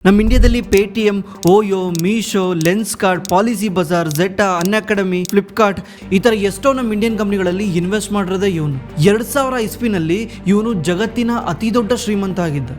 ನಮ್ಮ ಇಂಡಿಯಾದಲ್ಲಿ Paytm, Oyo, Meesho, Lenskart, Policybazaar, Zeta, Unacademy, Flipkart ಈ ಥರ ಎಷ್ಟೋ ನಮ್ಮ ಇಂಡಿಯನ್ ಕಂಪ್ನಿಗಳಲ್ಲಿ ಇನ್ವೆಸ್ಟ್ ಮಾಡಿರೋದೇ ಇವನು. 2000 ಇಸ್ವಿನಲ್ಲಿ ಇವನು ಜಗತ್ತಿನ ಅತಿ ದೊಡ್ಡ ಶ್ರೀಮಂತ ಆಗಿದ್ದ.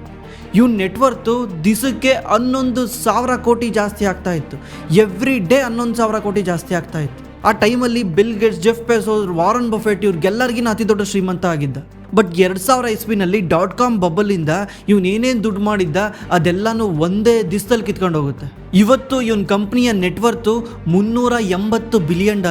ಇವನ್ ನೆಟ್ವರ್ತು ದಿಸಕ್ಕೆ 11,000 ಕೋಟಿ ಜಾಸ್ತಿ ಆಗ್ತಾ ಇತ್ತು. ಎವ್ರಿ ಡೇ 11,000 ಕೋಟಿ ಜಾಸ್ತಿ ಆಗ್ತಾ ಇತ್ತು. ಆ ಟೈಮಲ್ಲಿ Bill Gates, Jeff Bezos, Warren Buffett ಇವ್ರಿಗೆಲ್ಲರಿಗಿನ ಅತಿ ದೊಡ್ಡ ಶ್ರೀಮಂತ ಆಗಿದ್ದ. ಬಟ್ 2000 ಇಸ್ವಿನಲ್ಲಿ .com ಬಬಲಿಂದ ಇವನು ಏನೇನು ದುಡ್ಡು ಮಾಡಿದ್ದ ಅದೆಲ್ಲನೂ ಒಂದೇ ದಿವಸದಲ್ಲಿ ಕಿತ್ಕೊಂಡು ಹೋಗುತ್ತೆ. ಇವತ್ತು ಇವನ್ ಕಂಪ್ನಿಯ ನೆಟ್ವರ್ತು $380 ಬಿಲಿಯನ್,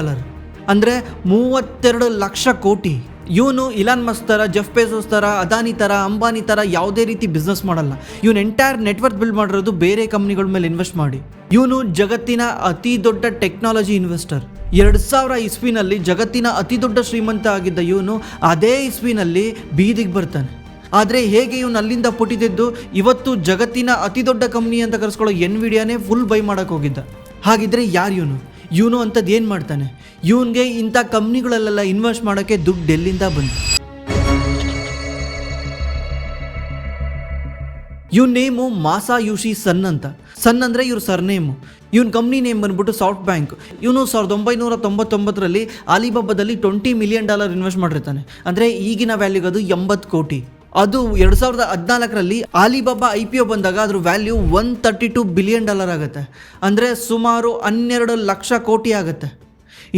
ಅಂದರೆ 32 ಲಕ್ಷ ಕೋಟಿ. ಇವನು ಇಲಾನ್ ಮಸ್ಕ್ ಥರ, ಜೆಫ್ ಬೆಜೋಸ್ ಥರ, ಅದಾನಿ ಥರ, ಅಂಬಾನಿ ಥರ ಯಾವುದೇ ರೀತಿ ಬಿಸ್ನೆಸ್ ಮಾಡಲ್ಲ. ಇವನು ಎಂಟೈರ್ ನೆಟ್ವರ್ಕ್ ಬಿಲ್ಡ್ ಮಾಡಿರೋದು ಬೇರೆ ಕಂಪ್ನಿಗಳ ಮೇಲೆ ಇನ್ವೆಸ್ಟ್ ಮಾಡಿ. ಇವನು ಜಗತ್ತಿನ ಅತಿ ದೊಡ್ಡ ಟೆಕ್ನಾಲಜಿ ಇನ್ವೆಸ್ಟರ್. 2000 ಇಸ್ವಿನಲ್ಲಿ ಜಗತ್ತಿನ ಅತಿ ದೊಡ್ಡ ಶ್ರೀಮಂತ ಆಗಿದ್ದ ಇವನು ಅದೇ ಇಸ್ವಿನಲ್ಲಿ ಬೀದಿಗೆ ಬರ್ತಾನೆ. ಆದರೆ ಹೇಗೆ ಇವನು ಅಲ್ಲಿಂದ ಪುಟಿದಿದ್ದು ಇವತ್ತು ಜಗತ್ತಿನ ಅತಿ ದೊಡ್ಡ ಕಂಪ್ನಿ ಅಂತ ಕರೆಸ್ಕೊಳ್ಳೋ ಎನ್ವಿಡಿಯಾನೇ ಫುಲ್ ಬೈ ಮಾಡೋಕ್ಕೆ ಹೋಗಿದ್ದ. ಹಾಗಿದ್ರೆ ಯಾರು ಇವನು ಅಂಥದ್ದು ಏನು ಮಾಡ್ತಾನೆ? ಇವನಿಗೆ ಇಂಥ ಕಂಪ್ನಿಗಳಲ್ಲೆಲ್ಲ ಇನ್ವೆಸ್ಟ್ ಮಾಡೋಕ್ಕೆ ದುಡ್ಡು ಎಲ್ಲಿಂದ ಬಂತು? ಇವನ್ ನೇಮು ಮಾಸಾಯೋಶಿ ಸನ್ ಅಂತ. ಸನ್ ಅಂದರೆ ಇವ್ರ ಸರ್ನೇಮು. ಇವನ್ ಕಂಪ್ನಿ ನೇಮ್ ಬಂದ್ಬಿಟ್ಟು ಸಾಫ್ಟ್ ಬ್ಯಾಂಕ್. ಇವನು 1999ರಲ್ಲಿ ಆಲಿಬಾಬಾದಲ್ಲಿ $20 ಮಿಲಿಯನ್ ಇನ್ವೆಸ್ಟ್ ಮಾಡಿರ್ತಾನೆ. ಅಂದರೆ ಈಗಿನ ವ್ಯಾಲ್ಯೂಗೆ ಅದು 80 ಕೋಟಿ. ಅದು 2014ರಲ್ಲಿ ಆಲಿಬಾಬಾ IPO ಬಂದಾಗ ಅದ್ರ ವ್ಯಾಲ್ಯೂ $132 ಬಿಲಿಯನ್ ಆಗುತ್ತೆ. ಅಂದರೆ ಸುಮಾರು 12 ಲಕ್ಷ ಕೋಟಿ ಆಗುತ್ತೆ.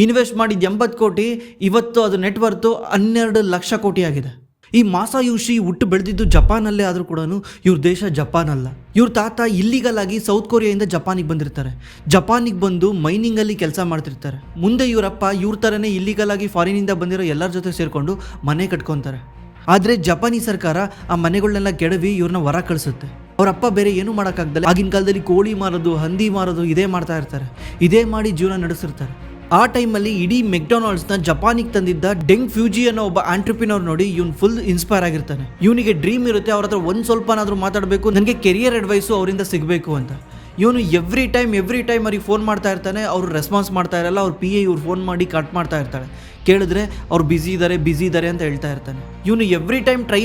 ಇನ್ವೆಸ್ಟ್ ಮಾಡಿದ 80 ಕೋಟಿ, ಇವತ್ತು ಅದು ನೆಟ್ವರ್ತು 12 ಲಕ್ಷ ಕೋಟಿ ಆಗಿದೆ. ಈ ಮಾಸಾಯೋಶಿ ಹುಟ್ಟು ಬೆಳೆದಿದ್ದು ಜಪಾನಲ್ಲೇ ಆದರೂ ಕೂಡ ಇವ್ರ ದೇಶ ಜಪಾನ್ ಅಲ್ಲ. ಇವ್ರ ತಾತ ಇಲ್ಲಿಗಲ್ ಆಗಿ ಸೌತ್ ಕೊರಿಯಾದಿಂದ ಜಪಾನಿಗೆ ಬಂದಿರ್ತಾರೆ. ಜಪಾನಿಗೆ ಬಂದು ಮೈನಿಂಗಲ್ಲಿ ಕೆಲಸ ಮಾಡ್ತಿರ್ತಾರೆ. ಮುಂದೆ ಇವರಪ್ಪ ಇವ್ರ ಥರನೇ ಇಲ್ಲಿಗಲ್ ಆಗಿ ಫಾರಿನಿಂದ ಬಂದಿರೋ ಎಲ್ಲರ ಜೊತೆ ಸೇರಿಕೊಂಡು ಮನೆ ಕಟ್ಕೊತಾರೆ. ಆದರೆ ಜಪಾನಿ ಸರ್ಕಾರ ಆ ಮನೆಗಳನ್ನೆಲ್ಲ ಕೆಡವಿ ಇವ್ರನ್ನ ಹೊರ ಕಳಿಸುತ್ತೆ. ಅವರಪ್ಪ ಬೇರೆ ಏನೂ ಮಾಡೋಕ್ಕಾಗ್ದಲ್ಲ ಆಗಿನ ಕಾಲದಲ್ಲಿ ಕೋಳಿ ಮಾರೋದು, ಹಂದಿ ಮಾರೋದು ಇದೇ ಮಾಡ್ತಾ ಇರ್ತಾರೆ. ಇದೇ ಮಾಡಿ ಜೀವನ ನಡೆಸಿರ್ತಾರೆ. ಆ ಟೈಮಲ್ಲಿ ಇಡೀ ಮೆಕ್ಡೊನಾಲ್ಡ್ಸ್ನ ಜಪಾನಿಗೆ ತಂದಿದ್ದ ಡೆಂಗ್ ಫ್ಯೂಜಿ ಅನ್ನೋ ಒಬ್ಬ ಆಂಟ್ರಪ್ರಿನರ್ ನೋಡಿ ಇವ್ನು ಫುಲ್ ಇನ್ಸ್ಪೈರ್ ಆಗಿರ್ತಾನೆ. ಇವನಿಗೆ ಡ್ರೀಮ್ ಇರುತ್ತೆ, ಅವ್ರ ಹತ್ರ ಒಂದು ಸ್ವಲ್ಪನಾದರೂ ಮಾತಾಡಬೇಕು, ನನಗೆ ಕೆರಿಯರ್ ಅಡ್ವೈಸು ಅವರಿಂದ ಸಿಗಬೇಕು ಅಂತ. ಇವನು ಎವ್ರಿ ಟೈಮ್ ಅವ್ರಿಗೆ ಫೋನ್ ಮಾಡ್ತಾ ಇರ್ತಾನೆ. ಅವರು ರೆಸ್ಪಾನ್ಸ್ ಮಾಡ್ತಾ ಇರಲ್ಲ. ಅವ್ರ PA ಇವ್ರು ಫೋನ್ ಮಾಡಿ ಕಟ್ ಮಾಡ್ತಾ ಇರ್ತಾಳೆ. ಕೇಳಿದ್ರೆ ಅವ್ರು ಬ್ಯುಸಿ ಇದ್ದಾರೆ ಅಂತ ಹೇಳ್ತಾ ಇರ್ತಾನೆ. ಇವನು ಎವ್ರಿ ಟೈಮ್ ಟ್ರೈ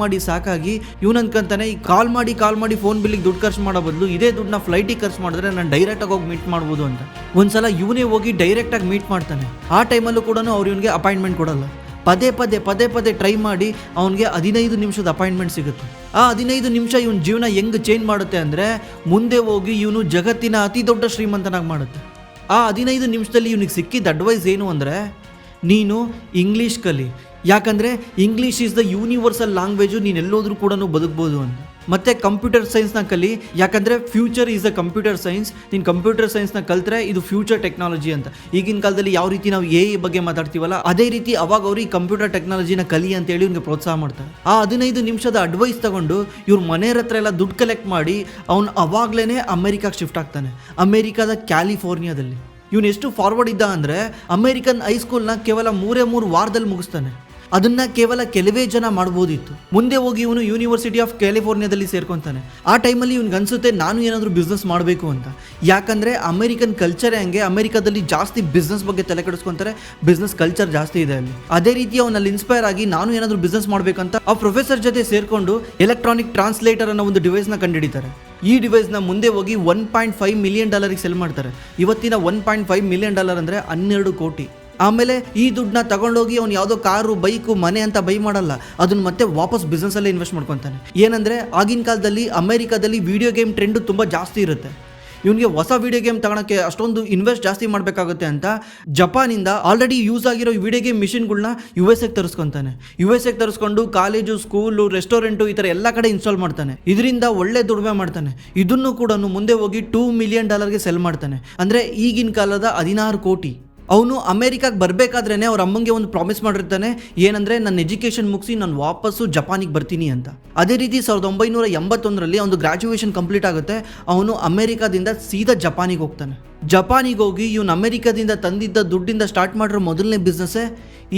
ಮಾಡಿ ಸಾಕಾಗಿ ಇವನು ಅನ್ಕೊಂತಾನೆ, ಈ ಕಾಲ್ ಮಾಡಿ ಫೋನ್ ಬಿಲ್ಲಿಗೆ ದುಡ್ಡು ಖರ್ಚು ಮಾಡೋ ಬದಲು ಇದೇ ದುಡ್ಡನ್ನ ಫ್ಲೈಟಿಗೆ ಖರ್ಚು ಮಾಡಿದ್ರೆ ನಾನು ಡೈರೆಕ್ಟಾಗಿ ಹೋಗಿ ಮೀಟ್ ಮಾಡ್ಬೋದು ಅಂತ. ಒಂದ್ಸಲ ಇವನೇ ಹೋಗಿ ಡೈರೆಕ್ಟಾಗಿ ಮೀಟ್ ಮಾಡ್ತಾನೆ. ಆ ಟೈಮಲ್ಲೂ ಕೂಡ ಅವ್ರು ಇವನಿಗೆ ಅಪಾಯಿಂಟ್ಮೆಂಟ್ ಕೊಡಲ್ಲ. ಪದೇ ಟ್ರೈ ಮಾಡಿ ಅವನಿಗೆ 15 ನಿಮಿಷದ ಅಪಾಯಿಂಟ್ಮೆಂಟ್ ಸಿಗುತ್ತೆ. ಆ 15 ನಿಮಿಷ ಇವನ ಜೀವನ ಹೆಂಗೆ ಚೇಂಜ್ ಮಾಡುತ್ತೆ ಅಂದರೆ ಮುಂದೆ ಹೋಗಿ ಇವನು ಜಗತ್ತಿನ ಅತಿ ದೊಡ್ಡ ಶ್ರೀಮಂತನಾಗಿ ಮಾಡುತ್ತೆ. ಆ 15 ನಿಮಿಷದಲ್ಲಿ ಇವನಿಗೆ ಸಿಕ್ಕಿದ್ದ ಅಡ್ವೈಸ್ ಏನು ಅಂದರೆ, ನೀನು ಇಂಗ್ಲೀಷ್ ಕಲಿ, ಯಾಕಂದರೆ English is the universal language, ನೀನು ಎಲ್ಲೋದ್ರೂ ಕೂಡ ಬದುಕ್ಬೋದು ಅಂತ. ಮತ್ತು ಕಂಪ್ಯೂಟರ್ ಸೈನ್ಸ್ನ ಕಲಿ, ಯಾಕಂದರೆ future is a computer science. ನೀನು ಕಂಪ್ಯೂಟರ್ ಸೈನ್ಸ್ನ ಕಲಿತ್ರೆ ಇದು ಫ್ಯೂಚರ್ ಟೆಕ್ನಾಲಜಿ ಅಂತ. ಈಗಿನ ಕಾಲದಲ್ಲಿ ಯಾವ ರೀತಿ ನಾವು AI ಬಗ್ಗೆ ಮಾತಾಡ್ತೀವಲ್ಲ, ಅದೇ ರೀತಿ ಅವಾಗ ಅವ್ರು ಈ ಕಂಪ್ಯೂಟರ್ ಟೆಕ್ನಾಲಜಿನ ಕಲಿ ಅಂತೇಳಿ ಇವ್ನಿಗೆ ಪ್ರೋತ್ಸಾಹ ಮಾಡ್ತಾರೆ. ಆ 15 ನಿಮಿಷದ ಅಡ್ವೈಸ್ ತಗೊಂಡು ಇವ್ರ ಮನೆಯವ್ರ ಹತ್ರ ಎಲ್ಲ ದುಡ್ಡು ಕಲೆಕ್ಟ್ ಮಾಡಿ ಅವನು ಅವಾಗಲೇ ಅಮೇರಿಕಾಗೆ ಶಿಫ್ಟ್ ಆಗ್ತಾನೆ. ಅಮೇರಿಕಾದ ಕ್ಯಾಲಿಫೋರ್ನಿಯಾದಲ್ಲಿ. ಇವನು ಎಷ್ಟು ಫಾರ್ವರ್ಡ್ ಇದ್ದ ಅಂದರೆ ಅಮೇರಿಕನ್ ಹೈಸ್ಕೂಲ್ನ ಕೇವಲ 3 ವಾರದಲ್ಲಿ ಮುಗಿಸ್ತಾನೆ. ಅದನ್ನು ಕೇವಲ ಕೆಲವೇ ಜನ ಮಾಡ್ಬೋದಿತ್ತು. ಮುಂದೆ ಹೋಗಿ ಇವನು ಯೂನಿವರ್ಸಿಟಿ ಆಫ್ ಕ್ಯಾಲಿಫೋರ್ನಿಯಾದಲ್ಲಿ ಸೇರ್ಕೊತಾನೆ. ಆ ಟೈಮಲ್ಲಿ ಇವ್ನಿಗೆ ಅನಿಸುತ್ತೆ ನಾನು ಏನಾದರೂ ಬಿಸ್ನೆಸ್ ಮಾಡಬೇಕು ಅಂತ. ಯಾಕಂದರೆ ಅಮೇರಿಕನ್ ಕಲ್ಚರೇ ಹಂಗೆ. ಅಮೇರಿಕಾದಲ್ಲಿ ಜಾಸ್ತಿ ಬಿಸ್ನೆಸ್ ಬಗ್ಗೆ ತಲೆ ಕೆಡಿಸ್ಕೊತಾರೆ, ಬಿಸ್ನೆಸ್ ಕಲ್ಚರ್ ಜಾಸ್ತಿ ಇದೆ ಅಲ್ಲಿ. ಅದೇ ರೀತಿ ಅವನಲ್ಲಿ ಇನ್ಸ್ಪೈರ್ ಆಗಿ ನಾನು ಏನಾದರೂ ಬಿಸ್ನೆಸ್ ಮಾಡಬೇಕಂತ ಆ ಪ್ರೊಫೆಸರ್ ಜೊತೆ ಸೇರಿಕೊಂಡು ಎಲೆಕ್ಟ್ರಾನಿಕ್ ಟ್ರಾನ್ಸ್ಲೇಟರ್ ಅನ್ನೋ ಒಂದು ಡಿವೈಸ್ನ ಕಂಡುಹಿಡಿತಾರೆ. ಈ ಡಿವೈಸ್ನ ಮುಂದೆ ಹೋಗಿ $1.5 ಮಿಲಿಯನ್ ಸೆಲ್ ಮಾಡ್ತಾರೆ. ಇವತ್ತಿನ $1.5 ಮಿಲಿಯನ್ ಅಂದರೆ 12 ಕೋಟಿ. ಆಮೇಲೆ ಈ ದುಡ್ಡನ್ನ ತಗೊಂಡೋಗಿ ಅವ್ನು ಯಾವುದೋ ಕಾರು, ಬೈಕು, ಮನೆ ಅಂತ ಬೈ ಮಾಡಲ್ಲ. ಅದನ್ನ ಮತ್ತೆ ವಾಪಸ್ ಬಿಸ್ನೆಸ್ಸಲ್ಲೇ ಇನ್ವೆಸ್ಟ್ ಮಾಡ್ಕೊತಾನೆ. ಏನಂದರೆ ಆಗಿನ ಕಾಲದಲ್ಲಿ ಅಮೇರಿಕಾದಲ್ಲಿ ವಿಡಿಯೋ ಗೇಮ್ ಟ್ರೆಂಡು ತುಂಬ ಜಾಸ್ತಿ ಇರುತ್ತೆ. ಇವನಿಗೆ ಹೊಸ ವಿಡಿಯೋ ಗೇಮ್ ತಗೊಳಕ್ಕೆ ಅಷ್ಟೊಂದು ಇನ್ವೆಸ್ಟ್ ಜಾಸ್ತಿ ಮಾಡಬೇಕಾಗುತ್ತೆ ಅಂತ ಜಪಾನಿಂದ ಆಲ್ರೆಡಿ ಯೂಸ್ ಆಗಿರೋ ವಿಡಿಯೋ ಗೇಮ್ ಮಿಷಿನ್ಗಳನ್ನ USA ತರಿಸ್ಕೊತಾನೆ. USA ತರಿಸ್ಕೊಂಡು ಕಾಲೇಜು, ಸ್ಕೂಲು, ರೆಸ್ಟೋರೆಂಟು ಈ ಥರ ಎಲ್ಲ ಕಡೆ ಇನ್ಸ್ಟಾಲ್ ಮಾಡ್ತಾನೆ. ಇದರಿಂದ ಒಳ್ಳೆ ದುಡಿಮೆ ಮಾಡ್ತಾನೆ. ಇದನ್ನು ಕೂಡ ಮುಂದೆ ಹೋಗಿ $2 ಮಿಲಿಯನ್ ಸೆಲ್ ಮಾಡ್ತಾನೆ. ಅಂದರೆ ಈಗಿನ ಕಾಲದ 16 ಕೋಟಿ. ಅವನು ಅಮೇರಿಕಾಗೆ ಬರಬೇಕಾದ್ರೇ ಅವ್ರ ಅಮ್ಮಂಗೆ ಒಂದು ಪ್ರಾಮಿಸ್ ಮಾಡಿರ್ತಾನೆ, ಏನಂದರೆ ನನ್ನ ಎಜುಕೇಷನ್ ಮುಗಿಸಿ ನಾನು ವಾಪಸ್ಸು ಜಪಾನಿಗೆ ಬರ್ತೀನಿ ಅಂತ. ಅದೇ ರೀತಿ 1981ರಲ್ಲಿ ಅವನು ಗ್ರ್ಯಾಜುಯೇಷನ್ ಕಂಪ್ಲೀಟ್ ಆಗುತ್ತೆ. ಅವನು ಅಮೇರಿಕಾದಿಂದ ಸೀದಾ ಜಪಾನಿಗೆ ಹೋಗ್ತಾನೆ. ಜಪಾನಿಗೆ ಹೋಗಿ ಇವನು ಅಮೇರಿಕಾದಿಂದ ತಂದಿದ್ದ ದುಡ್ಡಿಂದ ಸ್ಟಾರ್ಟ್ ಮಾಡಿರೋ ಮೊದಲನೇ ಬಿಸ್ನೆಸ್ಸೇ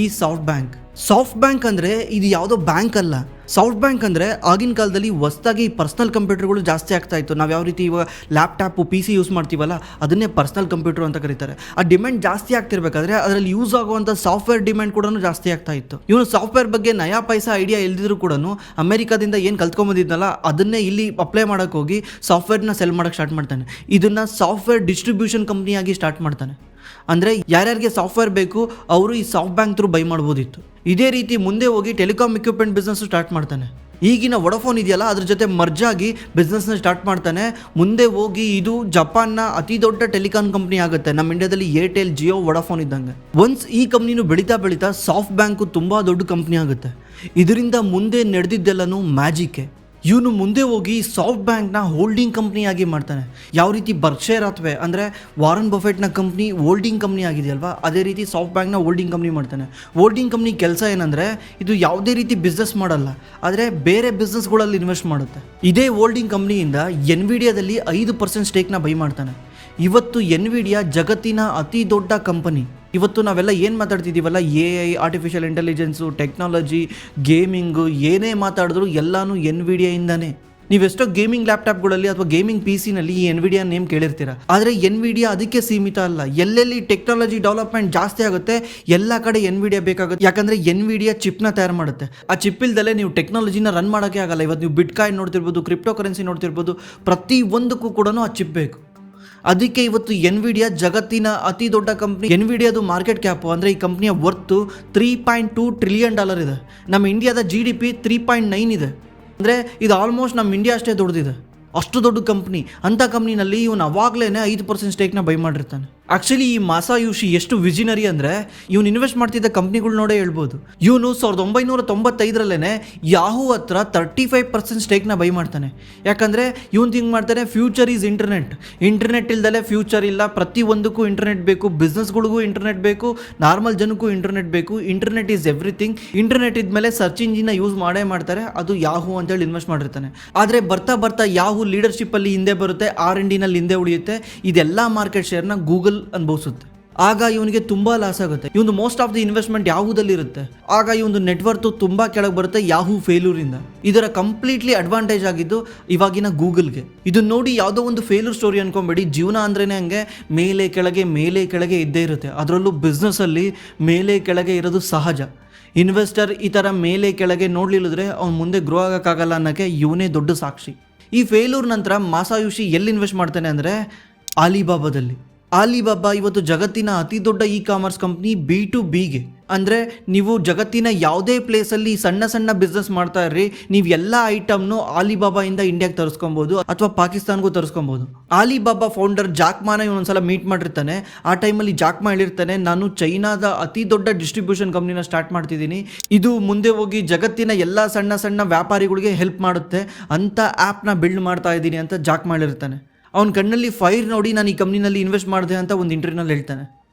ಈ ಸಾಫ್ಟ್ ಬ್ಯಾಂಕ್. ಸಾಫ್ಟ್ ಬ್ಯಾಂಕ್ ಅಂದರೆ ಇದು ಯಾವುದೋ ಬ್ಯಾಂಕ್ ಅಲ್ಲ. ಸಾಫ್ಟ್ ಬ್ಯಾಂಕ್ ಅಂದರೆ ಆಗಿನ ಕಾಲದಲ್ಲಿ ಹೊಸದಾಗಿ ಪರ್ಸ್ನಲ್ ಕಂಪ್ಯೂಟರ್ಗಳು ಜಾಸ್ತಿ ಆಗ್ತಾ ಇತ್ತು. ನಾವು ಯಾವ ರೀತಿ ಇವಾಗ ಲ್ಯಾಪ್ಟಾಪು PC ಯೂಸ್ ಮಾಡ್ತೀವಲ್ಲ ಅದನ್ನೇ ಪರ್ಸ್ನಲ್ ಕಂಪ್ಯೂಟರ್ ಅಂತ ಕರೀತಾರೆ. ಆ ಡಿಮ್ಯಾಂಡ್ ಜಾಸ್ತಿ ಆಗ್ತಿರ್ಬೇಕಾದ್ರೆ ಅದರಲ್ಲಿ ಯೂಸ್ ಆಗುವಂಥ ಸಾಫ್ಟ್ವೇರ್ ಡಿಮ್ಯಾಂಡ್ ಕೂಡ ಜಾಸ್ತಿ ಆಗ್ತಾ ಇತ್ತು. ಇವನು ಸಾಫ್ಟ್ವೇರ್ ಬಗ್ಗೆ ನಯಾ ಪೈಸಾ ಐಡಿಯಾ ಇಲ್ದಿದ್ರು ಕೂಡ ಅಮೆರಿಕಾದಿಂದ ಏನು ಕಲ್ತ್ಕೊಂಬಂದಿದ್ನಲ್ಲ ಅದನ್ನೇ ಇಲ್ಲಿ ಅಪ್ಲೈ ಮಾಡೋಕ್ಕೆ ಹೋಗಿ ಸಾಫ್ಟ್ವೇರ್ನ ಸೆಲ್ ಮಾಡೋಕ್ಕೆ ಸ್ಟಾರ್ಟ್ ಮಾಡ್ತಾನೆ. ಇದನ್ನು ಸಾಫ್ಟ್ವೇರ್ ಡಿಸ್ಟ್ರಿಬ್ಯೂಷನ್ ಕಂಪ್ನಿಯಾಗಿ ಸ್ಟಾರ್ಟ್ ಮಾಡ್ತಾನೆ. ಅಂದರೆ ಯಾರ್ಯಾರಿಗೆ ಸಾಫ್ಟ್ವೇರ್ ಬೇಕು ಅವರು ಈ ಸಾಫ್ಟ್ ಬ್ಯಾಂಕ್ ಥ್ರೂ ಬೈ ಮಾಡ್ಬೋದಿತ್ತು. ಇದೇ ರೀತಿ ಮುಂದೆ ಹೋಗಿ ಟೆಲಿಕಾಮ್ ಇಕ್ವಿಪ್ಮೆಂಟ್ ಬಿಸ್ನೆಸ್ ಸ್ಟಾರ್ಟ್ ಮಾಡ್ತಾನೆ. ಈಗಿನ ವೊಡಾಫೋನ್ ಇದೆಯಲ್ಲ ಅದ್ರ ಜೊತೆ ಮರ್ಜ್ ಆಗಿ ಬಿಸ್ನೆಸ್ನ ಸ್ಟಾರ್ಟ್ ಮಾಡ್ತಾನೆ. ಮುಂದೆ ಹೋಗಿ ಇದು ಜಪಾನ್ನ ಅತಿ ದೊಡ್ಡ ಟೆಲಿಕಾಂ ಕಂಪ್ನಿ ಆಗುತ್ತೆ. ನಮ್ಮ ಇಂಡಿಯಾದಲ್ಲಿ ಏರ್ಟೆಲ್, ಜಿಯೋ, ವೊಡಾಫೋನ್ ಇದ್ದಂಗೆ. ಒನ್ಸ್ ಈ ಕಂಪ್ನಿನೂ ಬೆಳೀತಾ ಸಾಫ್ಟ್ ಬ್ಯಾಂಕು ತುಂಬ ದೊಡ್ಡ ಕಂಪ್ನಿ ಆಗುತ್ತೆ. ಇದರಿಂದ ಮುಂದೆ ನಡೆದಿದ್ದೆಲ್ಲನೂ ಮ್ಯಾಜಿಕ್ಕೆ. ಇವನು ಮುಂದೆ ಹೋಗಿ ಸಾಫ್ಟ್ ಬ್ಯಾಂಕ್ನ ಹೋಲ್ಡಿಂಗ್ ಕಂಪ್ನಿಯಾಗಿ ಮಾಡ್ತಾನೆ. ಯಾವ ರೀತಿ ಬರ್ಕ್ಷೈರ್ ಹಾಥ್ವೆ ಅಂದರೆ ವಾರನ್ ಬಫೆಟ್ನ ಕಂಪ್ನಿ ಹೋಲ್ಡಿಂಗ್ ಕಂಪ್ನಿ ಆಗಿದೆಯಲ್ವಾ, ಅದೇ ರೀತಿ ಸಾಫ್ಟ್ ಬ್ಯಾಂಕ್ನ ಹೋಲ್ಡಿಂಗ್ ಕಂಪ್ನಿ ಮಾಡ್ತಾನೆ. ಹೋಲ್ಡಿಂಗ್ ಕಂಪ್ನಿ ಕೆಲಸ ಏನಂದರೆ ಇದು ಯಾವುದೇ ರೀತಿ ಬಿಸ್ನೆಸ್ ಮಾಡಲ್ಲ, ಆದರೆ ಬೇರೆ ಬಿಸ್ನೆಸ್ಗಳಲ್ಲಿ ಇನ್ವೆಸ್ಟ್ ಮಾಡುತ್ತೆ. ಇದೇ ಹೋಲ್ಡಿಂಗ್ ಕಂಪ್ನಿಯಿಂದ ಎನ್ವಿಡಿಯಾದಲ್ಲಿ 5% ಸ್ಟೇಕ್ನ ಬೈ ಮಾಡ್ತಾನೆ. ಇವತ್ತು ಎನ್ವಿಡಿಯಾ ಜಗತ್ತಿನ ಅತಿ ದೊಡ್ಡ ಕಂಪನಿ. ಇವತ್ತು ನಾವೆಲ್ಲ ಏನು ಮಾತಾಡ್ತಿದ್ದೀವಲ್ಲ, AI, artificial intelligence, technology, gaming, ಏನೇ ಮಾತಾಡಿದ್ರು ಎಲ್ಲನೂ ಎನ್ವಿಡಿಯಾಯಿಂದನೇ. ನೀವೆಷ್ಟೋ ಗೇಮಿಂಗ್ ಲ್ಯಾಪ್ಟಾಪ್ಗಳಲ್ಲಿ ಅಥವಾ ಗೇಮಿಂಗ್ PCನಲ್ಲಿ ಈ ಎನ್ವಿಡಿಯಾ ನೇಮ್ ಕೇಳಿರ್ತೀರ. ಆದರೆ ಎನ್ವಿಡಿಯಾ ಅದಕ್ಕೆ ಸೀಮಿತ ಅಲ್ಲ. ಎಲ್ಲೆಲ್ಲಿ ಟೆಕ್ನಾಲಜಿ ಡೆವಲಪ್ಮೆಂಟ್ ಜಾಸ್ತಿ ಆಗುತ್ತೆ ಎಲ್ಲ ಕಡೆ ಎನ್ವಿಡಿಯಾ ಬೇಕಾಗುತ್ತೆ. ಯಾಕಂದರೆ ಎನ್ವಿಡಿಯಾ ಚಿಪ್ನ ತಯಾರು ಮಾಡುತ್ತೆ. ಆ ಚಿಪ್ ಇಲ್ದಲ್ಲೇ ನೀವು ಟೆಕ್ನಾಲಜಿನ ರನ್ ಮಾಡೋಕ್ಕೆ ಆಗಲ್ಲ. ಇವತ್ತು ನೀವು ಬಿಟ್ಕಾಯಿನ್ ನೋಡ್ತಿರ್ಬೋದು, ಕ್ರಿಪ್ಟೋ ಕರೆನ್ಸಿ ನೋಡ್ತಿರ್ಬೋದು, ಪ್ರತಿ ಒಂದಕ್ಕೂ ಕೂಡ ಆ ಚಿಪ್ ಬೇಕು. ಅದಕ್ಕೆ ಇವತ್ತು ಎನ್ವಿಡಿಯಾ ಜಗತ್ತಿನ ಅತಿ ದೊಡ್ಡ ಕಂಪ್ನಿ. ಎನ್ವಿಡಿಯಾದು ಮಾರ್ಕೆಟ್ ಕ್ಯಾಪು ಅಂದರೆ ಈ ಕಂಪ್ನಿಯ ವರ್ತು $3.2 ಟ್ರಿಲಿಯನ್ ಇದೆ. ನಮ್ಮ ಇಂಡಿಯಾದ GDP 3.9 ಇದೆ. ಅಂದರೆ ಇದು ಆಲ್ಮೋಸ್ಟ್ ನಮ್ಮ ಇಂಡಿಯಾ ಅಷ್ಟೇ ದೊಡ್ಡದಿದೆ. ಅಷ್ಟು ದೊಡ್ಡ ಕಂಪ್ನಿ. ಅಂಥ ಕಂಪ್ನಿನಲ್ಲಿ ಇವನು ಅವಾಗಲೇ 5% ಸ್ಟೇಕ್ನ ಬೈ ಮಾಡಿರ್ತಾನೆ. ಆ್ಯಕ್ಚುಲಿ ಈ ಮಾಸಾಯೋಶಿ ಎಷ್ಟು ವಿಜಿನರಿ ಅಂದರೆ ಇವನು ಇನ್ವೆಸ್ಟ್ ಮಾಡ್ತಿದ್ದ ಕಂಪ್ನಿಗಳು ನೋಡೇ ಹೇಳ್ಬೋದು. ಇವನು 1995ರಲ್ಲೇ ಯಾಹೂ ಹತ್ರ 35% ಸ್ಟೇಕ್ನ ಬೈ ಮಾಡ್ತಾನೆ. ಯಾಕಂದರೆ ಇವನು ಥಿಂಕ್ ಮಾಡ್ತಾನೆ ಫ್ಯೂಚರ್ ಈಸ್ ಇಂಟರ್ನೆಟ್ ಇಲ್ದಲೇ ಫ್ಯೂಚರ್ ಇಲ್ಲ. ಪ್ರತಿಯೊಂದಕ್ಕೂ ಇಂಟರ್ನೆಟ್ ಬೇಕು, ಬಿಸ್ನೆಸ್ಗಳಿಗೂ ಇಂಟರ್ನೆಟ್ ಬೇಕು, ನಾರ್ಮಲ್ ಜನಕ್ಕೂ ಇಂಟರ್ನೆಟ್ ಬೇಕು. Internet is everything. ಇಂಟರ್ನೆಟ್ ಇದ್ಮೇಲೆ ಸರ್ಚ್ ಇಂಜಿನ್ನ ಯೂಸ್ ಮಾಡ್ತಾರೆ. ಅದು ಯಾಹೂ ಅಂತೇಳಿ ಇನ್ವೆಸ್ಟ್ ಮಾಡಿರ್ತಾನೆ. ಆದರೆ ಬರ್ತಾ ಯಾಹೂ ಲೀಡರ್ಶಿಪ್ಪಲ್ಲಿ ಹಿಂದೆ ಬರುತ್ತೆ, R&Dನಲ್ಲಿ ಹಿಂದೆ ಉಳಿಯುತ್ತೆ. ಇದೆಲ್ಲ ಮಾರ್ಕೆಟ್ ಶೇರ್ನ ಗೂಗಲ್ ಅನುಭವಿಸುತ್ತೆ. ಆಗ ಇವನಿಗೆ ತುಂಬ ಲಾಸ್ ಆಗುತ್ತೆ. ಇವನು ಮೋಸ್ಟ್ ಆಫ್ ದಿ ಇನ್ವೆಸ್ಟ್ಮೆಂಟ್ ಯಾಹೂದಲ್ಲಿರುತ್ತೆ. ಆಗ ಇವನು ನೆಟ್ವರ್ತು ತುಂಬ ಕೆಳಗೆ ಬರುತ್ತೆ ಯಾಹೂ ಫೇಲ್ಯೂರಿಂದ. ಇದರ ಕಂಪ್ಲೀಟ್ಲಿ ಅಡ್ವಾಂಟೇಜ್ ಆಗಿದ್ದು ಇವಾಗಿನ ಗೂಗಲ್ಗೆ. ಇದನ್ನ ನೋಡಿ ಯಾವುದೋ ಒಂದು ಫೇಲ್ಯೂರ್ ಸ್ಟೋರಿ ಅನ್ಕೊಂಬೇಡಿ. ಜೀವನ ಅಂದ್ರೇ ಹಂಗೆ ಮೇಲೆ ಕೆಳಗೆ ಇದ್ದೇ ಇರುತ್ತೆ. ಅದರಲ್ಲೂ ಬಿಸ್ನೆಸ್ಸಲ್ಲಿ ಮೇಲೆ ಕೆಳಗೆ ಇರೋದು ಸಹಜ. ಇನ್ವೆಸ್ಟರ್ ಈ ಥರ ಮೇಲೆ ಕೆಳಗೆ ನೋಡ್ಲಿಲ್ಲದ್ರೆ ಅವ್ನು ಮುಂದೆ ಗ್ರೋ ಆಗೋಕ್ಕಾಗಲ್ಲ ಅನ್ನೋಕ್ಕೆ ಇವನೇ ದೊಡ್ಡ ಸಾಕ್ಷಿ. ಈ ಫೇಲ್ಯೂರ್ ನಂತರ ಮಾಸಾಯೋಶಿ ಎಲ್ಲಿ ಇನ್ವೆಸ್ಟ್ ಮಾಡ್ತಾನೆ ಅಂದರೆ ಆಲಿಬಾಬಾದಲ್ಲಿ. ಆಲಿಬಾಬಾ ಇವತ್ತು ಜಗತ್ತಿನ ಅತಿ ದೊಡ್ಡ ಕಾಮರ್ಸ್ ಕಂಪ್ನಿ B2Bಗೆ. ಅಂದರೆ ನೀವು ಜಗತ್ತಿನ ಯಾವುದೇ ಪ್ಲೇಸಲ್ಲಿ ಸಣ್ಣ ಬಿಸ್ನೆಸ್ ಮಾಡ್ತಾ ಇರ್ರಿ, ನೀವು ಎಲ್ಲ ಐಟಮ್ನು ಆಲಿಬಾಬಾಯಿಂದ ಇಂಡಿಯಾಗೆ ತರಿಸ್ಕೊಬೋದು ಅಥವಾ ಪಾಕಿಸ್ತಾನ್ಗೂ ತರಿಸ್ಕೊಬೋದು. ಆಲಿಬಾಬಾ ಫೌಂಡರ್ ಜಾಕ್ಮಾನ ಇವನೊಂದ್ಸಲ ಮೀಟ್ ಮಾಡಿರ್ತಾನೆ. ಆ ಟೈಮಲ್ಲಿ ಜಾಕ್ಮಾ ಹೇಳಿರ್ತಾನೆ, ನಾನು ಚೈನಾದ ಅತಿ ದೊಡ್ಡ ಡಿಸ್ಟ್ರಿಬ್ಯೂಷನ್ ಕಂಪ್ನಿನ ಸ್ಟಾರ್ಟ್ ಮಾಡ್ತಿದ್ದೀನಿ. ಇದು ಮುಂದೆ ಹೋಗಿ ಜಗತ್ತಿನ ಎಲ್ಲ ಸಣ್ಣ ವ್ಯಾಪಾರಿಗಳಿಗೆ ಹೆಲ್ಪ್ ಮಾಡುತ್ತೆ ಅಂತ ಆ್ಯಪ್ನ ಬಿಲ್ಡ್ ಮಾಡ್ತಾ ಇದ್ದೀನಿ ಅಂತ ಜಾಕ್ಮಾ ಹೇಳಿರ್ತಾನೆ. ಅವನ ಕಣ್ಣಲ್ಲಿ ಫೈರ್ ನೋಡಿ ನಾನು ಈ ಕಂಪ್ನಿನಲ್ಲಿ ಇನ್ವೆಸ್ಟ್ ಮಾಡಿದೆ ಅಂತ ಒಂದು ಇಂಟರ್ವ್ಯೂನಲ್ಲಿ ಹೇಳ್ತಾನೆ.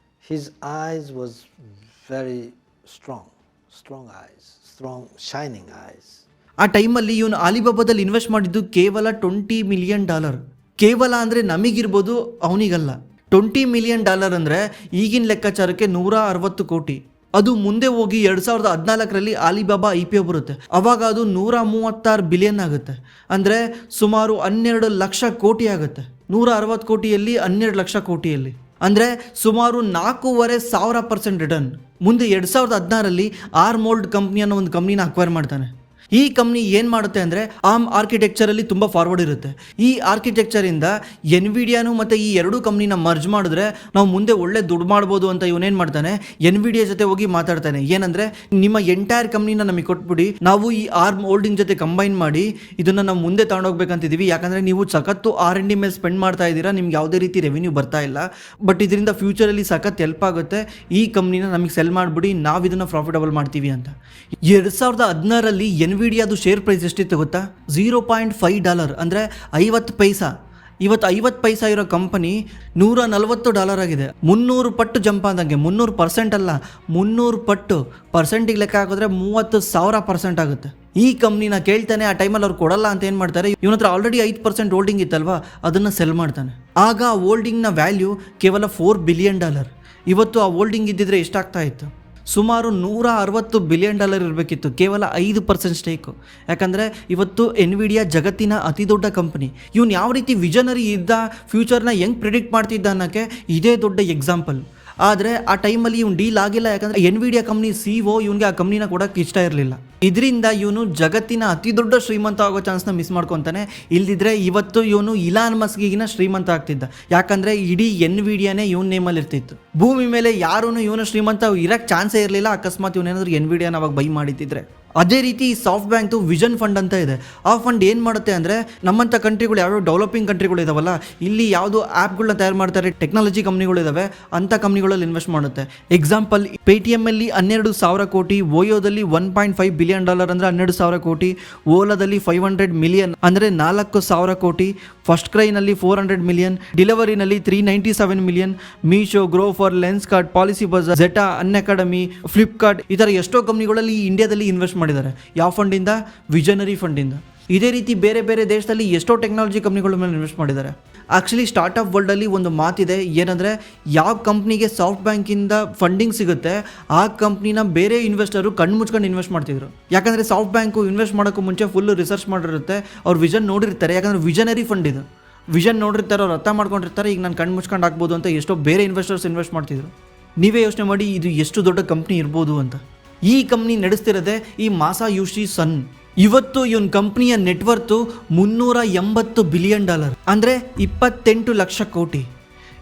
His eyes was very strong eyes, strong shining eyes. ಆ ಟೈಮಲ್ಲಿ ಇವನು ಆಲಿಬಾಬಾದಲ್ಲಿ ಇನ್ವೆಸ್ಟ್ ಮಾಡಿದ್ದು ಕೇವಲ $20 ಮಿಲಿಯನ್. ಕೇವಲ ಅಂದರೆ ನಮಗಿರ್ಬೋದು, ಅವನಿಗಲ್ಲ. $20 ಮಿಲಿಯನ್ ಅಂದರೆ ಈಗಿನ ಲೆಕ್ಕಾಚಾರಕ್ಕೆ 160 ಕೋಟಿ. ಅದು ಮುಂದೆ ಹೋಗಿ 2014ರಲ್ಲಿ ಆಲಿಬಾಬಾ IPO ಬರುತ್ತೆ. ಅವಾಗ ಅದು 136 ಬಿಲಿಯನ್ ಆಗುತ್ತೆ. ಅಂದರೆ ಸುಮಾರು 12 ಲಕ್ಷ ಕೋಟಿ ಆಗುತ್ತೆ. 160 ಕೋಟಿಯಲ್ಲಿ 12 ಲಕ್ಷ ಕೋಟಿಯಲ್ಲಿ ಅಂದರೆ ಸುಮಾರು 4,500% ರಿಟರ್ನ್. ಮುಂದೆ 2016ರಲ್ಲಿ ಆರ್ಮೋಲ್ಡ್ ಕಂಪ್ನಿ ಅನ್ನೋ ಒಂದು ಕಂಪ್ನಿನ ಅಕ್ವೈರ್ ಮಾಡ್ತಾನೆ. ಈ ಕಂಪ್ನಿ ಏನು ಮಾಡುತ್ತೆ ಅಂದರೆ ARM ಆರ್ಕಿಟೆಕ್ಚರಲ್ಲಿ ತುಂಬ ಫಾರ್ವರ್ಡ್ ಇರುತ್ತೆ. ಈ ಆರ್ಕಿಟೆಕ್ಚರಿಂದ ಎನ್ವಿಡಿಯಾನು ಮತ್ತು ಈ ಎರಡೂ ಕಂಪ್ನಿನ ಮರ್ಜ್ ಮಾಡಿದ್ರೆ ನಾವು ಮುಂದೆ ಒಳ್ಳೆ ದುಡ್ಡು ಮಾಡ್ಬೋದು ಅಂತ ಇವನೇನು ಮಾಡ್ತಾನೆ, ಎನ್ವಿಡಿಯಾ ಜೊತೆ ಹೋಗಿ ಮಾತಾಡ್ತಾನೆ. ಏನಂದರೆ ನಿಮ್ಮ ಎಂಟೈರ್ ಕಂಪ್ನಿನ ನಮಗೆ ಕೊಟ್ಬಿಡಿ, ನಾವು ಈ ARM ಹೋಲ್ಡಿಂಗ್ ಜೊತೆ ಕಂಬೈನ್ ಮಾಡಿ ಇದನ್ನು ನಾವು ಮುಂದೆ ತಗೊಂಡೋಗ್ಬೇಕಂತಿದ್ದೀವಿ. ಯಾಕಂದರೆ ನೀವು ಸಖತ್ತು R&D ಮೇಲೆ ಸ್ಪೆಂಡ್ ಮಾಡ್ತಾ ಇದ್ದೀರಾ, ನಿಮ್ಗೆ ಯಾವುದೇ ರೀತಿ ರೆವಿನ್ಯೂ ಬರ್ತಾ ಇಲ್ಲ. ಬಟ್ ಇದರಿಂದ ಫ್ಯೂಚರಲ್ಲಿ ಸಖತ್ ಹೆಲ್ಪ್ ಆಗುತ್ತೆ. ಈ ಕಂಪ್ನಿನ ನಮಗೆ ಸೆಲ್ ಮಾಡಿಬಿಡಿ, ನಾವು ಇದನ್ನು ಪ್ರಾಫಿಟಬಲ್ ಮಾಡ್ತೀವಿ ಅಂತ. 2016ರಲ್ಲಿ ಎನ್ವಿಡಿಯಾದು ಶೇರ್ ಪ್ರೈಸ್ ಎಷ್ಟಿತ್ತು ಗೊತ್ತಾ? $0.5 ಅಂದರೆ 50 ಪೈಸಾ. ಇವತ್ತು 50 ಪೈಸಾ ಇರೋ ಕಂಪನಿ $140 ಆಗಿದೆ. 300 ಪಟ್ಟು ಜಂಪ್ ಆದಂಗೆ. 300% ಅಲ್ಲ, 300 ಪಟ್ಟು. ಪರ್ಸೆಂಟಿಗೆ ಲೆಕ್ಕ ಹಾಕಿದ್ರೆ 30,000% ಆಗುತ್ತೆ. ಈ ಕಂಪ್ನಿನ ಕೇಳ್ತಾನೆ. ಆ ಟೈಮಲ್ಲಿ ಅವ್ರು ಕೊಡಲ್ಲ ಅಂತ ಏನು ಮಾಡ್ತಾರೆ, ಇವನ ಹತ್ರ ಆಲ್ರೆಡಿ 5% ಹೋಲ್ಡಿಂಗ್ ಇತ್ತಲ್ವಾ, ಅದನ್ನು ಸೆಲ್ ಮಾಡ್ತಾನೆ. ಆಗ ಆ ಹೋಲ್ಡಿಂಗ್ನ ವ್ಯಾಲ್ಯೂ ಕೇವಲ $4 ಬಿಲಿಯನ್. ಇವತ್ತು ಆ ಹೋಲ್ಡಿಂಗ್ ಇದ್ದಿದ್ರೆ ಎಷ್ಟಾಗ್ತಾ ಇತ್ತು? ಸುಮಾರು $160 ಬಿಲಿಯನ್ ಇರಬೇಕಿತ್ತು, ಕೇವಲ 5% ಸ್ಟೇಕು. ಯಾಕಂದರೆ ಇವತ್ತು ಎನ್ವಿಡಿಯಾ ಜಗತ್ತಿನ ಅತಿ ದೊಡ್ಡ ಕಂಪನಿ. ಇವನು ಯಾವ ರೀತಿ ವಿಷನರಿ ಇದ್ದ, ಫ್ಯೂಚರ್ನ ಹೆಂಗೆ ಪ್ರಿಡಿಕ್ಟ್ ಮಾಡ್ತಿದ್ದ ಅನ್ನೋಕ್ಕೆ ಇದೇ ದೊಡ್ಡ ಎಕ್ಸಾಂಪಲ್. ಆದರೆ ಆ ಟೈಮಲ್ಲಿ ಇವ್ನು ಡೀಲ್ ಆಗಿಲ್ಲ, ಯಾಕಂದರೆ ಎನ್ವಿಡಿಯಾ ಕಂಪ್ನಿ CEO ಇವನಿಗೆ ಆ ಕಂಪ್ನಿನ ಕೊಡೋಕ್ಕೆ ಇಷ್ಟ ಇರಲಿಲ್ಲ. ಇದರಿಂದ ಇವನು ಜಗತ್ತಿನ ಅತಿ ದೊಡ್ಡ ಶ್ರೀಮಂತ ಆಗೋ ಚಾನ್ಸ್ನ ಮಿಸ್ ಮಾಡ್ಕೊತಾನೆ. ಇಲ್ದಿದ್ರೆ ಇವತ್ತು ಇವನು ಇಲಾನ್ ಮಸ್ಕಿಗಿನ ಶ್ರೀಮಂತ ಆಗ್ತಿದ್ದ, ಯಾಕಂದರೆ ಇಡೀ ಎನ್ವಿಡಿಯಾನೇ ಇವನ ನೇಮಲ್ಲಿ ಇರ್ತಿತ್ತು. ಭೂಮಿ ಮೇಲೆ ಯಾರೂ ಇವನು ಶ್ರೀಮಂತ ಇರೋಕ್ಕೆ ಚಾನ್ಸೇ ಇರಲಿಲ್ಲ, ಅಕಸ್ಮಾತ್ ಇವನೇನಾದರೂ ಎನ್ವಿಡಿಯಾನ ಅವಾಗ ಬೈ ಮಾಡಿದ್ದಿದ್ರೆ. ಅದೇ ರೀತಿ ಸಾಫ್ಟ್ ಬ್ಯಾಂಕ್ದು ವಿಷನ್ ಫಂಡ್ ಅಂತ ಇದೆ. ಆ ಫಂಡ್ ಏನು ಮಾಡುತ್ತೆ ಅಂದರೆ, ನಮ್ಮಂಥ ಕಂಟ್ರಿಗಳು ಯಾವ್ಯಾವ ಡೆವಲಪಿಂಗ್ ಕಂಟ್ರಿಗಳು ಇದಾವಲ್ಲ, ಇಲ್ಲಿ ಯಾವುದು ಆ್ಯಪ್ಗಳನ್ನ ತಯಾರು ಮಾಡ್ತಾರೆ, ಟೆಕ್ನಾಲಜಿ ಕಂಪ್ನಿಗಳಿದಾವೆ, ಅಂಥ ಕಂಪ್ನಿಗಳಲ್ಲಿ ಇನ್ವೆಸ್ಟ್ ಮಾಡುತ್ತೆ. ಎಕ್ಸಾಂಪಲ್, ಪೇಟಿಎಮ್ಮಲ್ಲಿ 12,000 ಕೋಟಿ, ಓಯೋದಲ್ಲಿ $1.5 ಬಿಲಿಯನ್ ಅಂದರೆ 12,000 ಕೋಟಿ, ಓಲಾದಲ್ಲಿ $500 ಮಿಲಿಯನ್ ಅಂದರೆ 4,000 ಕೋಟಿ, ಫಸ್ಟ್ ಕ್ರೈನಲ್ಲಿ $400 ಮಿಲಿಯನ್, ಡಿಲಿವರಿನಲ್ಲಿ $397 million, Meesho, Grofers, Lenskart, Policybazaar, Zeta, Unacademy, Flipkart, ಈ ಥರ ಎಷ್ಟೋ ಕಂಪ್ನಿಗಳಲ್ಲಿ ಇಂಡಿಯಾದಲ್ಲಿ ಇನ್ವೆಸ್ಟ್ ಮಾಡಿದ್ದಾರೆ. ಯಾವ ಫಂಡಿಂದ? ವಿಷನರಿ ಫಂಡಿಂದ. ಇದೇ ರೀತಿ ಬೇರೆ ಬೇರೆ ದೇಶದಲ್ಲಿ ಎಷ್ಟೋ ಟೆಕ್ನಾಲಜಿ ಕಂಪ್ನಿಗಳ ಮೇಲೆ ಇನ್ವೆಸ್ಟ್ ಮಾಡಿದ್ದಾರೆ. ಆ್ಯಕ್ಚುಲಿ ಸ್ಟಾರ್ಟಪ್ ವರ್ಲ್ಡಲ್ಲಿ ಒಂದು ಮಾತಿದೆ, ಏನಂದರೆ ಯಾವ ಕಂಪ್ನಿಗೆ ಸಾಫ್ಟ್ ಬ್ಯಾಂಕಿಂದ ಫಂಡಿಂಗ್ ಸಿಗುತ್ತೆ ಆ ಕಂಪ್ನಿನ ಬೇರೆ ಇನ್ವೆಸ್ಟರು ಕಣ್ಣು ಮುಚ್ಕೊಂಡು ಇನ್ವೆಸ್ಟ್ ಮಾಡ್ತಿದ್ರು. ಯಾಕಂದರೆ ಸಾಫ್ಟ್ ಬ್ಯಾಂಕು ಇನ್ವೆಸ್ಟ್ ಮಾಡೋಕ್ಕೂ ಮುಂಚೆ ಫುಲ್ಲು ರಿಸರ್ಚ್ ಮಾಡಿರುತ್ತೆ, ಅವ್ರು ವಿಷನ್ ನೋಡಿರ್ತಾರೆ. ಯಾಕಂದರೆ ವಿಷನರಿ ಫಂಡ್ ಇದು, ವಿಷನ್ ನೋಡಿರ್ತಾರೆ, ಅವ್ರು ಅರ್ಥ ಮಾಡ್ಕೊಂಡಿರ್ತಾರೆ, ಈಗ ನಾನು ಕಣ್ಣು ಮುಚ್ಕೊಂಡು ಹಾಕ್ಬೋದು ಅಂತ ಎಷ್ಟೋ ಬೇರೆ ಇನ್ವೆಸ್ಟರ್ಸ್ ಇನ್ವೆಸ್ಟ್ ಮಾಡ್ತಿದ್ರು. ನೀವೇ ಯೋಚನೆ ಮಾಡಿ ಇದು ಎಷ್ಟು ದೊಡ್ಡ ಕಂಪ್ನಿ ಇರ್ಬೋದು ಅಂತ. ಈ ಕಂಪ್ನಿ ನಡೆಸ್ತಿರೋದೆ ಈ ಮಾಸಾಯುಶಿ ಸನ್. ಇವತ್ತು ಇವನ್ ಕಂಪ್ನಿಯ ನೆಟ್ವರ್ತು $380 ಬಿಲಿಯನ್, ಅಂದರೆ 28 ಲಕ್ಷ ಕೋಟಿ.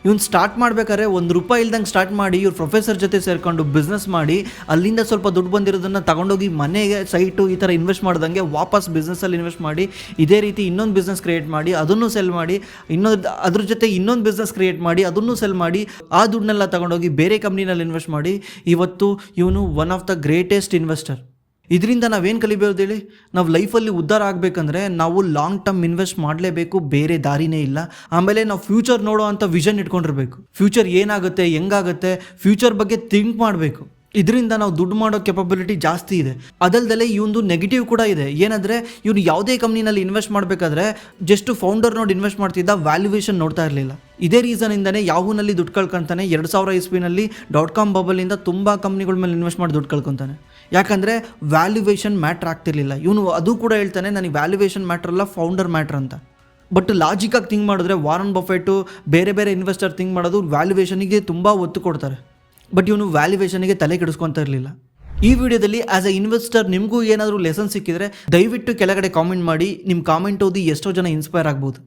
ಇವನು ಸ್ಟಾರ್ಟ್ ಮಾಡ್ಬೇಕಾದ್ರೆ $1 ಇಲ್ದಂಗೆ ಸ್ಟಾರ್ಟ್ ಮಾಡಿ, ಇವ್ರ ಪ್ರೊಫೆಸರ್ ಜೊತೆ ಸೇರ್ಕೊಂಡು ಬಿಸ್ನೆಸ್ ಮಾಡಿ, ಅಲ್ಲಿಂದ ಸ್ವಲ್ಪ ದುಡ್ಡು ಬಂದಿರೋದನ್ನು ತಗೊಂಡೋಗಿ ಮನೆಗೆ, ಸೈಟು, ಈ ಥರ ಇನ್ವೆಸ್ಟ್ ಮಾಡ್ದಂಗೆ ವಾಪಸ್ ಬಿಸ್ನೆಸ್ಸಲ್ಲಿ ಇನ್ವೆಸ್ಟ್ ಮಾಡಿ, ಇದೇ ರೀತಿ ಇನ್ನೊಂದು ಬಿಸ್ನೆಸ್ ಕ್ರಿಯೇಟ್ ಮಾಡಿ, ಅದನ್ನು ಸೆಲ್ ಮಾಡಿ, ಅದ್ರ ಜೊತೆ ಇನ್ನೊಂದು ಬಿಸ್ನೆಸ್ ಕ್ರಿಯೇಟ್ ಮಾಡಿ, ಅದನ್ನು ಸೆಲ್ ಮಾಡಿ, ಆ ದುಡ್ಡನ್ನೆಲ್ಲ ತಗೊಂಡೋಗಿ ಬೇರೆ ಕಂಪ್ನಿನಲ್ಲಿ ಇನ್ವೆಸ್ಟ್ ಮಾಡಿ, ಇವತ್ತು ಇವನು one of the greatest investor. ಇದರಿಂದ ನಾವೇನು ಕಲಿಬೋದು ಹೇಳಿ? ನಾವು ಲೈಫಲ್ಲಿ ಉದ್ಧಾರ ಆಗಬೇಕಂದ್ರೆ ನಾವು ಲಾಂಗ್ ಟರ್ಮ್ ಇನ್ವೆಸ್ಟ್ ಮಾಡಲೇಬೇಕು, ಬೇರೆ ದಾರಿನೇ ಇಲ್ಲ. ಆಮೇಲೆ ನಾವು ಫ್ಯೂಚರ್ ನೋಡೋ ಅಂಥ ವಿಷನ್ ಇಟ್ಕೊಂಡಿರ್ಬೇಕು. ಫ್ಯೂಚರ್ ಏನಾಗುತ್ತೆ, ಹೆಂಗಾಗುತ್ತೆ, ಫ್ಯೂಚರ್ ಬಗ್ಗೆ ಥಿಂಕ್ ಮಾಡಬೇಕು. ಇದರಿಂದ ನಾವು ದುಡ್ಡು ಮಾಡೋ ಕೆಪಬಿಲಿಟಿ ಜಾಸ್ತಿ ಇದೆ. ಅದಲ್ದಲ್ಲೇ ಇವೊಂದು ನೆಗೆಟಿವ್ ಕೂಡ ಇದೆ. ಏನಂದರೆ ಇವನು ಯಾವುದೇ ಕಂಪ್ನಿನಲ್ಲಿ ಇನ್ವೆಸ್ಟ್ ಮಾಡಬೇಕಾದ್ರೆ ಜಸ್ಟ್ ಫೌಂಡರ್ ನೋಡಿ ಇನ್ವೆಸ್ಟ್ ಮಾಡ್ತಿದ್ದ, ವ್ಯಾಲ್ಯೂಯೇಷನ್ ನೋಡ್ತಾ ಇರಲಿಲ್ಲ. ಇದೇ ರೀಸನಿಂದನೇ ಯಾಹೂನಲ್ಲಿ ದುಡ್ಡು ಕಳ್ಕೊತಾನೆ. 2000 ಇಸ್ವಿನಲ್ಲಿ .com ಬಬಲಿಂದ ತುಂಬ ಕಂಪ್ನಿಗಳ ಮೇಲೆ ಇನ್ವೆಸ್ಟ್ ಮಾಡಿ ದುಡ್ಡು ಕಳ್ಕೊತಾನೆ. ಯಾಕಂದರೆ ವ್ಯಾಲ್ಯೂಯೇಷನ್ ಮ್ಯಾಟ್ರ್ ಆಗ್ತಿರ್ಲಿಲ್ಲ. ಇವನು ಅದು ಕೂಡ ಹೇಳ್ತಾನೆ, ನನಗೆ ವ್ಯಾಲ್ಯೂಯೇಷನ್ ಮ್ಯಾಟ್ರ್ ಅಲ್ಲ, ಫೌಂಡರ್ ಮ್ಯಾಟ್ರ್ ಅಂತ. ಬಟ್ ಲಾಜಿಕಾಗಿ ಥಿಂಕ್ ಮಾಡಿದ್ರೆ ವಾರನ್ ಬಫೆಟು, ಬೇರೆ ಬೇರೆ ಇನ್ವೆಸ್ಟರ್ ಥಿಂಕ್ ಮಾಡೋದು ವ್ಯಾಲ್ಯೂಯೇಷನಿಗೆ ತುಂಬ ಒತ್ತು ಕೊಡ್ತಾರೆ. ಬಟ್ ಇವನು ವ್ಯಾಲ್ಯೂಯೇಷನ್ಗೆ ತಲೆ ಕೆಡಿಸ್ಕೊತಾ ಇರಲಿಲ್ಲ. ಈ ವಿಡಿಯೋದಲ್ಲಿ ಆ್ಯಸ್ ಎ ಇನ್ವೆಸ್ಟರ್ ನಿಮಗೂ ಏನಾದರೂ ಲೆಸನ್ ಸಿಕ್ಕಿದ್ರೆ ದಯವಿಟ್ಟು ಕೆಳಗಡೆ ಕಾಮೆಂಟ್ ಮಾಡಿ. ನಿಮ್ಮ ಕಾಮೆಂಟ್ ಓದಿ ಎಷ್ಟೋ ಜನ ಇನ್ಸ್ಪೈರ್ ಆಗ್ಬೋದು.